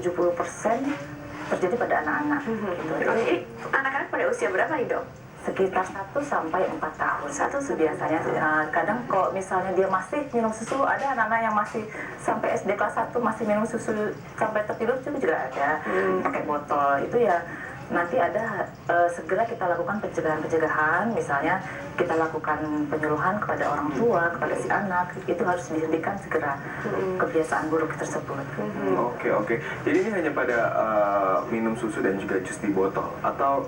70% terjadi pada anak-anak. Gitu. Jadi anak-anak pada usia berapa nih, Dok? Sekitar 1 sampai 4 tahun. Itu biasanya kadang kok misalnya dia masih minum susu, ada anak-anak yang masih sampai SD kelas 1 masih minum susu sampai tertidur juga ada. Pakai botol itu ya nanti ada segera kita lakukan pencegahan, misalnya kita lakukan penyuluhan kepada orang tua, kepada si anak, itu harus dihentikan segera kebiasaan buruk tersebut. Oke. Jadi ini hanya pada minum susu dan juga jus di botol, atau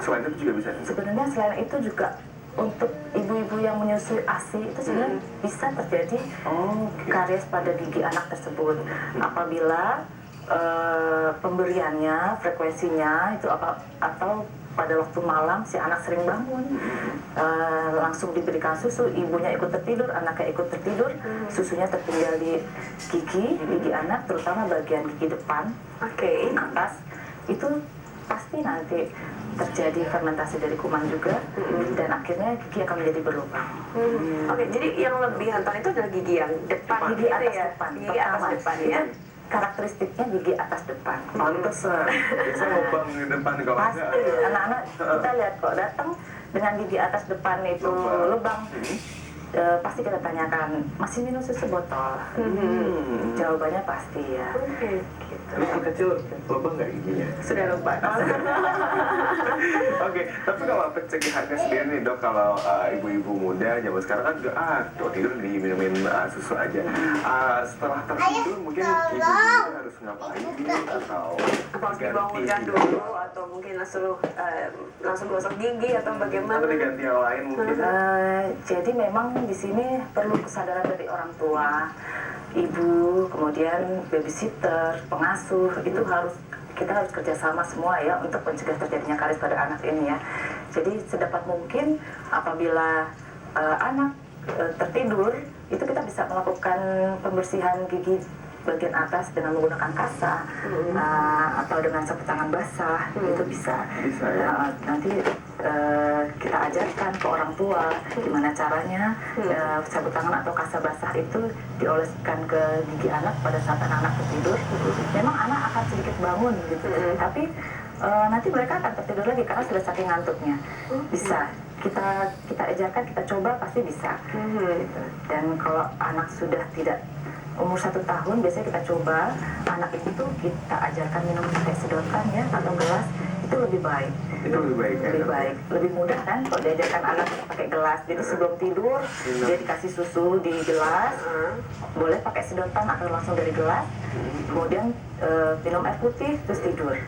selain itu juga bisa? Sebenarnya selain itu juga untuk ibu-ibu yang menyusui ASI itu sebenarnya bisa terjadi karies pada gigi anak tersebut apabila pemberiannya, frekuensinya itu atau pada waktu malam si anak sering bangun langsung diberikan susu, ibunya ikut tertidur, anaknya ikut tertidur, susunya tertinggal di gigi anak, terutama bagian gigi depan, atas, itu pasti nanti terjadi fermentasi dari kuman juga dan akhirnya gigi akan menjadi berlubang. Jadi yang lebih rentan itu adalah gigi yang depan, gigi atas ya? depan. Gigi atas depan ya. Karakteristiknya gigi atas depan. Pantesan, biasanya lubang di depan kalau pasti anak-anak kita lihat kok datang dengan gigi atas depan itu lubang. Pasti kita tanyakan, masih minum susu botol? Jawabannya pasti ya. Gitu. Anak kecil lubang nggak giginya? Sudah lubang. Tapi kalau pencegahannya sendiri nih, Dok, kalau ibu-ibu muda zaman sekarang kan juga tidur diminumin susu aja. Setelah tertidur mungkin ibu harus ngapain atau harus dibangunkan dulu atau mungkin langsung gosok gigi atau bagaimana? Atau diganti yang lain mungkin? Jadi memang di sini perlu kesadaran dari orang tua, ibu, kemudian babysitter, pengasuh, itu kita harus kerjasama semua ya untuk mencegah terjadinya karies pada anak ini ya. Jadi sedapat mungkin apabila anak tertidur, itu kita bisa melakukan pembersihan gigi bagian atas dengan menggunakan kasa atau dengan sapu tangan basah, itu bisa ya. Nanti kita ajarkan ke orang tua gimana caranya sapu tangan atau kasa basah itu dioleskan ke gigi anak pada saat anak-anak tertidur. Memang anak akan sedikit bangun gitu, tapi nanti mereka akan tertidur lagi karena sudah saking ngantuknya. Bisa kita ajarkan, kita coba pasti bisa gitu. Dan kalau anak sudah tidak umur 1 tahun, biasanya kita coba anak itu kita ajarkan minum pakai sedotan ya atau gelas, itu lebih baik. Itu lebih baik ya? Lebih baik, lebih mudah kan kalau diajarkan anak pakai gelas. Jadi sebelum tidur dia dikasih susu di gelas, boleh pakai sedotan atau langsung dari gelas, kemudian minum air putih terus tidur.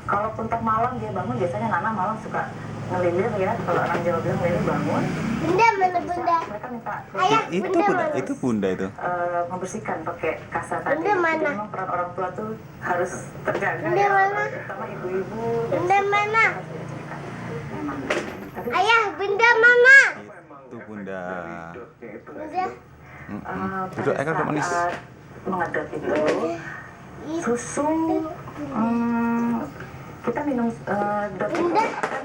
Kalaupun tak malam dia bangun, biasanya Nana malam suka ngelilir ya, kalau orang Jawa bilang ngelilir bangun. Bunda mana bunda? Mereka minta Itu bunda itu. membersihkan pakai kasa tadi. Bunda mana? Jadi memang peran orang tua tuh harus terjaga Bunda ya, mana? terutama ibu-ibu. Bunda mana? Memang. Tapi Ayah, bunda mana? Itu bunda. Bunda. Duduk ekor manis. Mengedot itu susu kita minum dot itu akan